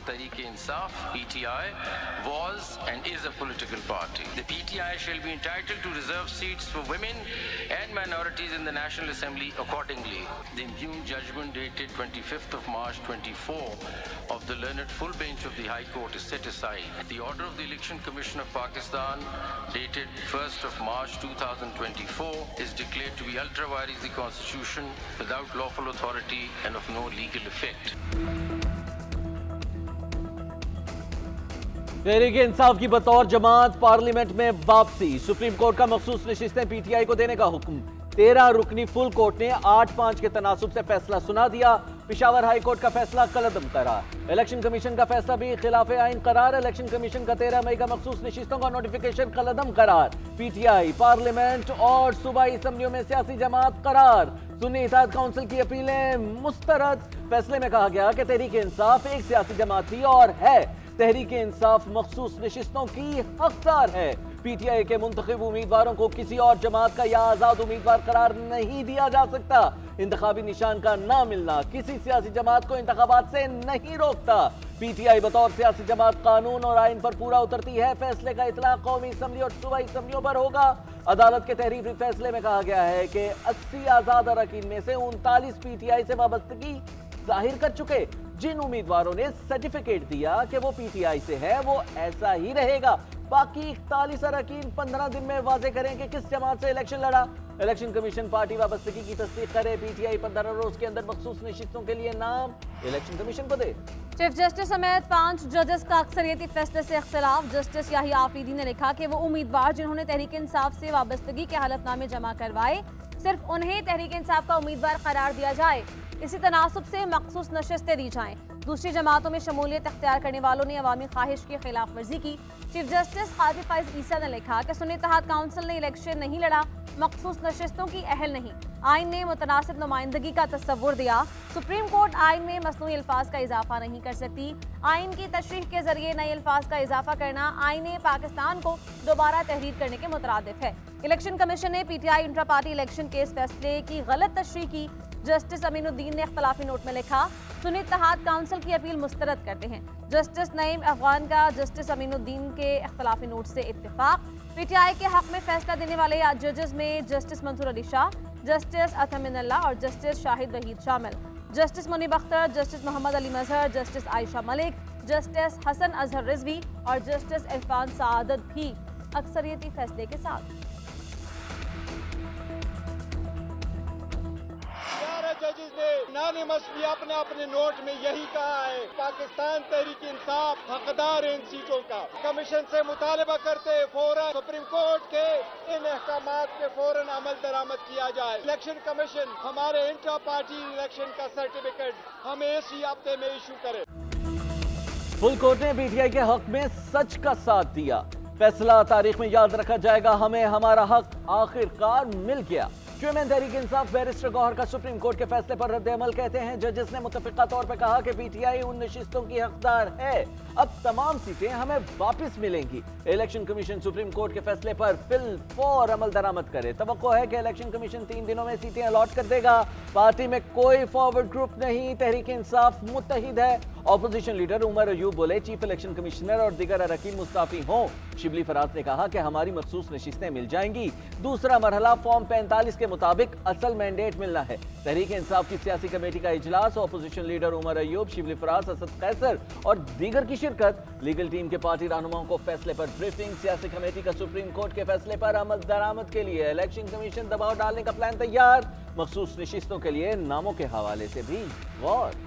Tehreek-e-Insaf (PTI) was and is a political party. The PTI shall be entitled to reserve seats for women and minorities in the National Assembly accordingly. The impugned judgment dated 25th of March 24 of the learned full bench of the High Court is set aside. The order of the Election Commission of Pakistan dated 1st of March 2024 is declared to be ultra vires the Constitution, without lawful authority and of no legal effect. Tehreek-e-Insaf की बतौर जमात parliament में वापसी। Supreme court का मखसूस नशिस्तें PTI को देने का हुक्म। 13 रुकनी फुल कोर्ट ने 8-5 के तनासुब से फैसला सुना दिया। पिशावर हाई कोर्ट का फैसला कलअदम करार। इलेक्शन कमीशन का फैसला भी खिलाफ आइन करार। इलेक्शन कमीशन का 13 मई का मखसूस नशिस्तों का नोटिफिकेशन कलअदम करार। पीटीआई पार्लियामेंट और सूबाई असम्बलियों में सियासी जमात करार। सुन्नी इत्तेहाद काउंसिल की अपीलें मुस्तरद। फैसले में कहा गया कि तहरीक-ए-इंसाफ एक सियासी जमात थी और है। तहरीक-ए-इंसाफ मखसूस नशिस्तों की हकदार है। पीटीआई के मुंतखब उम्मीदवारों को किसी और जमात का या आजाद उम्मीदवार करार नहीं दिया जा सकता। इंतखाबी निशान का ना मिलना किसी सियासी जमात को इंतखाबात से नहीं रोकता। पीटीआई बतौर सियासी जमात कानून और आइन पर पूरा उतरती है। फैसले का इतलाक कौमी असम्बली और सूबाई असम्बलियों पर होगा। अदालत के तहरीरी फैसले में कहा गया है कि 80 आजाद अरकान में से 39 पीटीआई से वाबस्तगी जाहिर कर चुके। जिन उम्मीदवारों ने सर्टिफिकेट दिया कि वो पीटीआई से है, वो ऐसा ही रहेगा। बाकी 41 अरकान 15 दिन में वाजे करें कि किस जमात से इलेक्शन लड़ा। इलेक्शन कमीशन पार्टी वाबस्तगी की तस्दीक करे। पीटीआई 15 रोज के अंदर मखसूस नशिस्तों के लिए नाम इलेक्शन कमीशन को दे। चीफ जस्टिस समेत 5 जजेस का अक्सरियती फैसले से इख्तिलाफ। जस्टिस याहिया आफरीदी ने लिखा कि वो उम्मीदवार जिन्होंने तहरीक-ए-इंसाफ से वाबस्तगी के हलफनामे जमा करवाए, सिर्फ उन्हें तहरीक-ए-इंसाफ का उम्मीदवार करार दिया जाए। इसी तनासुब से मखसूस नशिस्तें दी जाएं। दूसरी जमातों में शमूलियत अख्तियार करने वालों ने अवामी ख्वाहिश की खिलाफ वर्जी की। चीफ जस्टिस काजी फाइज ईसा ने लिखा कि सुन्नी इत्तेहाद काउंसिल ने इलेक्शन नहीं लड़ा, मखसूस नशिस्तों की अहल नहीं। आइन ने मुतनासिब नुमाइंदगी का तस्वुर दिया। सुप्रीम कोर्ट आइन में मसनूई अल्फाज का इजाफा नहीं कर सकती। आइन की तशरीह के जरिए नए अल्फाज का इजाफा करना आइन पाकिस्तान को दोबारा तहरीर करने के मुतरादिफ है। इलेक्शन कमीशन ने PTI intra party election case फैसले की गलत तशरीह की। जस्टिस अमीनुद्दीन ने इख्तलाफी नोट में लिखा, सुन्नी इत्तेहाद काउंसिल की अपील मुस्तरद करते हैं। जस्टिस नईम अफगान का जस्टिस अमीनुद्दीन के इख्तलाफी नोट से इत्तेफाक। पीटीआई के हक में फैसला देने वाले जजेस में जस्टिस मंसूर अली शाह, जस्टिस अतमिनुल्लाह और जस्टिस शाहिद वहीद शामिल। जस्टिस मुनीब अख्तर, जस्टिस मोहम्मद अली मजहर, जस्टिस आयशा मलिक, जस्टिस हसन अजहर रिजवी और जस्टिस इरफान सादत भी अक्सरियती फैसले के साथ। जजेस ने यूनानिमसली अपने अपने नोट में यही कहा है, पाकिस्तान तहरीक-ए-इंसाफ हकदार है इन सीटों का। कमीशन से मुतालबा करते फौरन सुप्रीम कोर्ट के इन अहकामात पे फौरन अमल दरामद किया जाए। इलेक्शन कमीशन हमारे इंट्रा पार्टी इलेक्शन का सर्टिफिकेट हमें इसी हफ्ते में इशू करे। फुल कोर्ट ने पीटीआई के हक में सच का साथ दिया। फैसला तारीख में याद रखा जाएगा। हमें हमारा हक आखिरकार मिल गया। चेयरमैन तहरीक-ए-इंसाफ बैरिस्टर गौहर का सुप्रीम कोर्ट के फैसले पर रद्द-ए-अमल कहते हैं। जजेस ने मुतफिका तौर पर कहा कि पीटीआई उन नशिस्तों की हकदार है। अब तमाम सीटें हमें वापस मिलेंगी। इलेक्शन कमीशन सुप्रीम कोर्ट के फैसले पर फिलफौर अमल दरामद करे। तवक्को है कि इलेक्शन कमीशन 3 दिनों में सीटें अलॉट कर देगा। पार्टी में कोई फॉरवर्ड ग्रुप नहीं, तहरीक-ए-इंसाफ मुत्तहिद है। ऑपोजिशन लीडर उमर अयूब बोले, चीफ इलेक्शन कमिश्नर और दीगर अरकान मुस्ताफी हों। शिबली फराज ने कहा कि हमारी मखसूस नशिस्तें मिल जाएंगी। दूसरा मरहला फॉर्म 45 के मुताबिक असल मैंडेट मिलना है। तहरीक-ए-इंसाफ की सियासी कमेटी का इजलास, ऑपोजिशन लीडर उमर अयूब, शिबली फराज, असद कैसर और दीगर की शिरकत। लीगल टीम के पार्टी रहनुमाओं को फैसले पर ब्रीफिंग। सियासी कमेटी का सुप्रीम कोर्ट के फैसले पर अमल दरामद के लिए इलेक्शन कमीशन दबाव डालने का प्लान तैयार। मखसूस नशिस्तों के लिए नामों के हवाले से भी गौर।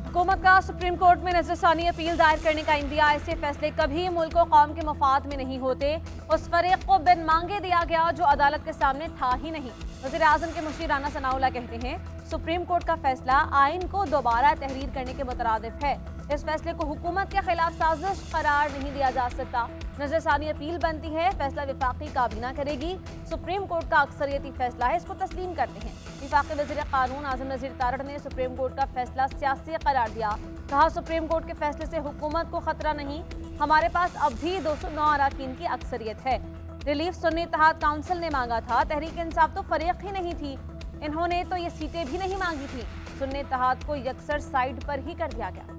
हुकूमत का सुप्रीम कोर्ट में नजरसानी अपील दायर करने का इंदिया। ऐसे फैसले कभी मुल्क और कौम के मफाद में नहीं होते। उस फरीक को बिन मांगे दिया गया जो अदालत के सामने था ही नहीं। वज़ीर आज़म के मुशीर राना सनाउल्लाह कहते हैं, सुप्रीम कोर्ट का फैसला आइन को दोबारा तहरीर करने के मुतरादिफ है। इस फैसले को हुकूमत के खिलाफ साजिश करार नहीं दिया जा सकता। नजरसानी अपील बनती है, फैसला विफाकी काबीना करेगी। सुप्रीम कोर्ट का अक्सरियती फैसला है, इसको तस्लीम करते हैं। विफाकी वज़ीर कानून आज़म नज़ीर तारड़ ने सुप्रीम कोर्ट का फैसला सियासी करार दिया। कहा, सुप्रीम कोर्ट के फैसले से हुकूमत को खतरा नहीं, हमारे पास अब भी 209 अरकान की अक्सरियत है। रिलीफ सुन्नी इत्तेहाद काउंसिल ने मांगा था। तहरीक इंसाफ तो फरीक ही नहीं थी, इन्होंने तो ये सीटें भी नहीं मांगी थी। सुन्नी इत्तेहाद को यकसर साइड पर ही कर दिया गया।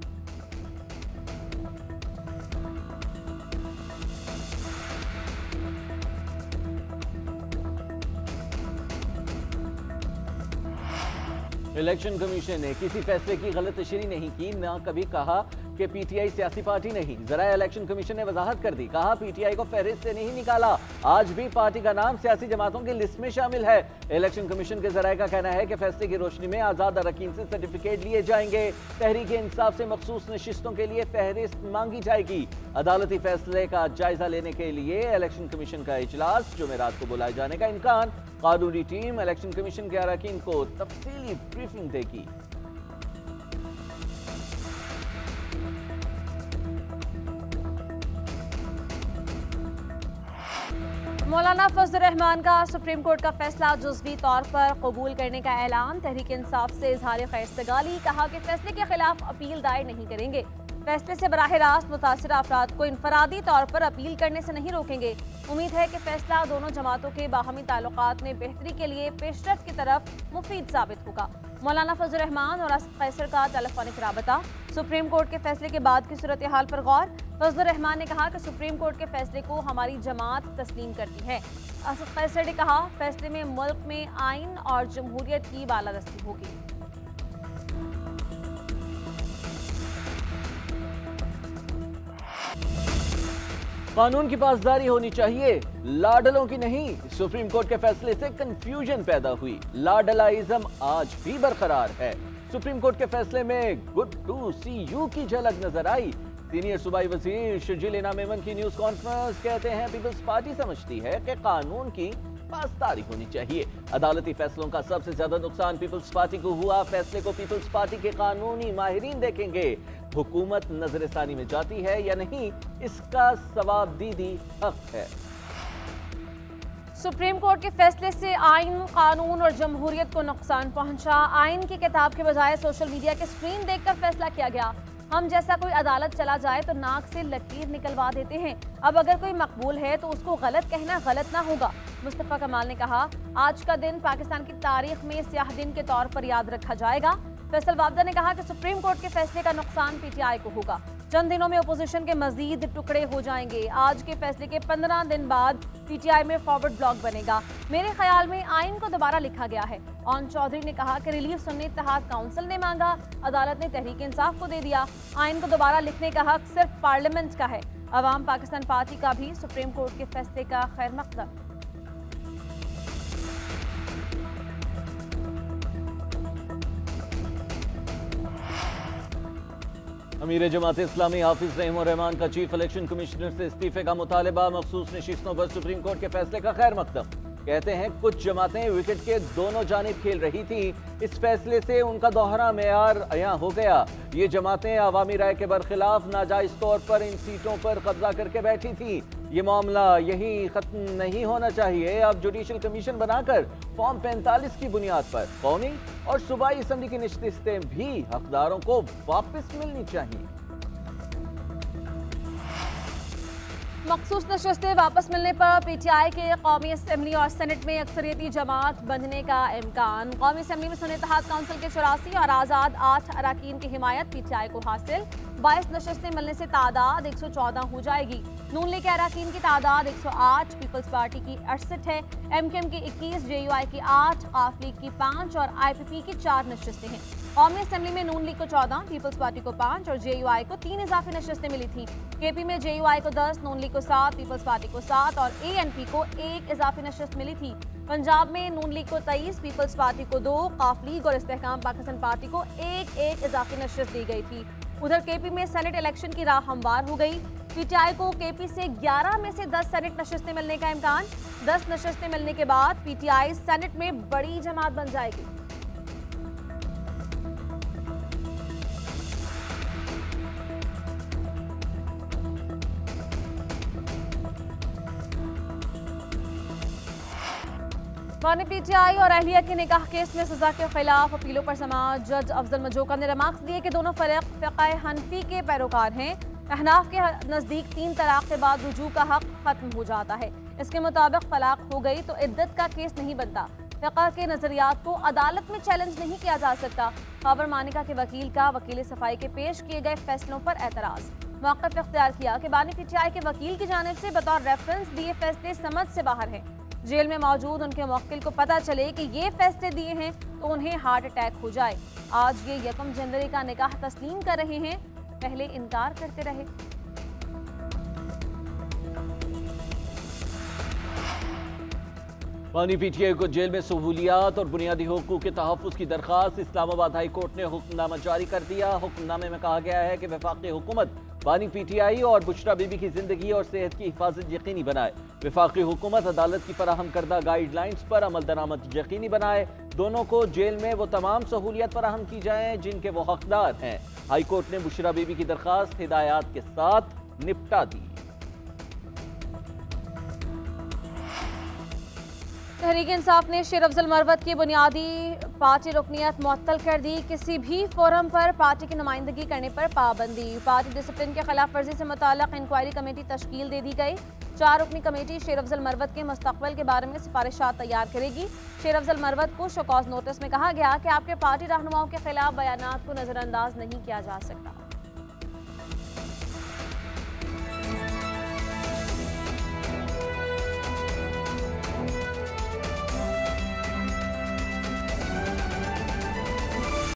इलेक्शन कमीशन ने किसी फैसले की गलत तशरीह नहीं की, न कभी कहा कि पीटीआई सियासी पार्टी नहीं। ज़राए इलेक्शन कमीशन ने वजाहत कर दी, कहा पीटीआई को फहरिस्त से नहीं निकाला, आज भी पार्टी का नाम सियासी जमातों की लिस्ट में शामिल है। इलेक्शन कमीशन के ज़राए का कहना है कि फैसले की रोशनी में आज़ाद अरकान से सर्टिफिकेट लिए जाएंगे। तहरीक इंसाफ से मखसूस नशिस्तों के लिए फहरिस्त मांगी जाएगी। अदालती फैसले का जायजा लेने के लिए इलेक्शन कमीशन का इजलास जुमेरात को बुलाए जाने का इम्कान। कानूनी टीम इलेक्शन कमीशन के अरकान को तफसीली ब्रीफिंग देगी। मौलाना फजल रहमान का सुप्रीम कोर्ट का फैसला जुज़वी तौर पर कबूल करने का ऐलान। तहरीक इंसाफ से इजहार खैरसगाली, कहा कि फैसले के खिलाफ अपील दायर नहीं करेंगे। फैसले से बराह रास्त मुतासिर अफराद को इनफरादी तौर पर अपील करने से नहीं रोकेंगे। उम्मीद है कि फैसला दोनों जमातों के बाहमी ताल्लुकात में बेहतरी के लिए पेशरफ की तरफ मुफीद साबित होगा। मौलाना फजल रहमान और असद कैसर का टेलीफोनिक राबता। सुप्रीम कोर्ट के फैसले के बाद की सूरत हाल पर गौर। फजल रहमान ने कहा कि सुप्रीम कोर्ट के फैसले को हमारी जमात तस्लीम करती है। असद कैसर ने कहा फैसले में मुल्क में आइन और जमहूरियत की बालादस्ती होगी। कानून की पासदारी होनी चाहिए, लाडलों की नहीं। सुप्रीम कोर्ट के फैसले से कंफ्यूजन पैदा हुई, लाडलाइज्म आज भी बरकरार है। सुप्रीम कोर्ट के फैसले में गुड टू सी यू की झलक नजर आई। सीनियर सूबाई वजीर शर्जील इनाम मेमन की न्यूज कॉन्फ्रेंस, कहते हैं पीपल्स पार्टी समझती है कि कानून की पासदारी होनी चाहिए। अदालती फैसलों का सबसे ज्यादा नुकसान पीपल्स पार्टी को हुआ। फैसले को पीपल्स पार्टी के कानूनी माहिरीन देखेंगे। हुकूमत नजरसानी में जाती है या नहीं, इसका सवाबदीदी हक है। सुप्रीम कोर्ट के फैसले से आइन, कानून और जमहूरियत को नुकसान पहुंचा। आइन की किताब के बजाय सोशल मीडिया की स्क्रीन देखकर फैसला किया गया। हम जैसा कोई अदालत चला जाए तो नाक से लकीर निकलवा देते हैं। अब अगर कोई मकबूल है तो उसको गलत कहना गलत ना होगा। मुस्तफा कमाल ने कहा आज का दिन पाकिस्तान की तारीख में स्याह दिन के तौर पर याद रखा जाएगा। फैसल वाबदा ने कहा कि सुप्रीम कोर्ट के फैसले का नुकसान पीटीआई को होगा। चंद दिनों में अपोजिशन के मजीद टुकड़े हो जाएंगे। आज के फैसले के 15 दिन बाद पीटीआई में फॉरवर्ड ब्लॉक बनेगा। मेरे ख्याल में आइन को दोबारा लिखा गया है। ऑन चौधरी ने कहा कि रिलीफ सुन्नी इत्तेहाद काउंसिल ने मांगा, अदालत ने तहरीक इंसाफ को दे दिया। आइन को दोबारा लिखने का हक सिर्फ पार्लियामेंट का है। अवाम पाकिस्तान पार्टी का भी सुप्रीम कोर्ट के फैसले का खैर मकदम। अमीर जमात इस्लामी हाफिज रहमान का चीफ इलेक्शन कमिश्नर से इस्तीफे का मुतालबा। मखसूस नशिस्तों पर सुप्रीम कोर्ट के फैसले का खैर मकदम। कहते हैं कुछ जमातें विकेट के दोनों जानिब खेल रही थी, इस फैसले से उनका दोहरा मेयार अयां हो गया। ये जमातें अवामी राय के बरखिलाफ नाजायज तौर पर इन सीटों पर कब्जा करके बैठी थी। ये मामला यही खत्म नहीं होना चाहिए। अब जुडिशल कमीशन बनाकर फॉर्म 45 की बुनियाद पर कौमी और सूबाई असम्बली की नशिस्तें भी हकदारों को वापस मिलनी चाहिए। मखसूस नशिस्तें वापस मिलने पर पीटीआई के कौमी असम्बली और सेनेट में अक्सरियती जमात बनने का इम्कान। कौमी असम्बली में सुन्नी इत्तेहाद काउंसिल के 84 और आज़ाद 8 अरकान की हिमायत पीटीआई को हासिल। 22 नशिस्तें मिलने से तादाद 114 हो जाएगी। नून लीग के अरकान की तादाद 108, पीपल्स पार्टी की 68 है, एमकेएम की 21, जेयूआई की 8, काफ लीग की 5 और आईपीपी की 4 नशिस्तें हैं। कौमी असम्बली में नून लीग को 14, पीपल्स पार्टी को 5 और जेयूआई को 3 इजाफी नशिस्तें मिली थी। केपी में जेयूआई को 10, नून लीग को 7, पीपल्स पार्टी को 7 और एएनपी को 1 इजाफी नशिस्त मिली थी। पंजाब में नून लीग को 23, पीपल्स पार्टी को 2, काफ लीग और इस्तेहकाम पाकिस्तान पार्टी को 1 इजाफी नशिस्त दी गई थी। उधर केपी में सेनेट इलेक्शन की राह हमवार हो गई। पीटीआई को केपी से 11 में से 10 सेनेट नशिस्तें मिलने का इम्कान। 10 नशिस्तें मिलने के बाद पीटीआई सेनेट में बड़ी जमात बन जाएगी। वानी पीटीआई और अहलिया के निकाह केस में सजा के खिलाफ अपीलों पर समाअत। जज अफजल मजोका ने रिमार्क्स दिए कि दोनों फ़िक़्ह हनफी के पैरोकार हैं। अहनाफ के नज़दीक 3 तलाक के बाद रुजू का हक खत्म हो जाता है। इसके मुताबिक तलाक हो गई तो इद्दत का केस नहीं बनता। फ़िक़्ह के नज़रियात को अदालत में चैलेंज नहीं किया जा सकता। ख़ाबर मानिका के वकील का वकील सफाई के पेश किए गए फैसलों पर एतराज़। मौक़िफ़ इख्तियार किया कि बानी पीटीआई के वकील की जानिब से बतौर रेफरेंस दिए फैसले समझ से बाहर हैं। जेल में मौजूद उनके मुवक्किल को पता चले कि ये फैसले दिए हैं तो उन्हें हार्ट अटैक हो जाए। आज ये 1 जनवरी का निकाह तस्लीम कर रहे हैं, पहले इनकार करते रहे। बानी पीटीआई को जेल में सहूलियात और बुनियादी हुकूक के तहफ़्फ़ुज़ की दरख्वास्त। इस्लामाबाद हाई कोर्ट ने हुक्मनामा जारी कर दिया। हुक्मनामे में कहा गया है कि वफाकी हुकूमत बानी पीटीआई और बुशरा बीबी की जिंदगी और सेहत की हिफाजत यकीनी बनाए। वफाकी हुकूमत अदालत की फराहम करदा गाइडलाइंस पर अमल दरामद यकीनी बनाए। दोनों को जेल में वो तमाम सहूलियत फराहम की जाए जिनके वो हकदार हैं। हाई कोर्ट ने बुशरा बीबी की दरख्वास्त हिदायत के साथ निपटा दी। तहरीक इंसाफ ने शेर अफजल मरवत की बुनियादी पार्टी रुकनियत मुअत्तल कर दी। किसी भी फोरम पर पार्टी की नुमाइंदगी करने पर पाबंदी। पार्टी डिसिप्लिन के खिलाफ वर्जी से मुताल्लिक़ इंक्वायरी कमेटी तश्कील दे दी गई। 4 रुकनी कमेटी शेर अफजल मरवत के मुस्तक़बिल के बारे में सिफारिशात तैयार करेगी। शेर अफजल मरवत को शोकॉज नोटिस में कहा गया कि आपके पार्टी रहनुमाओं के खिलाफ बयानात को नज़रअंदाज नहीं किया जा सकता।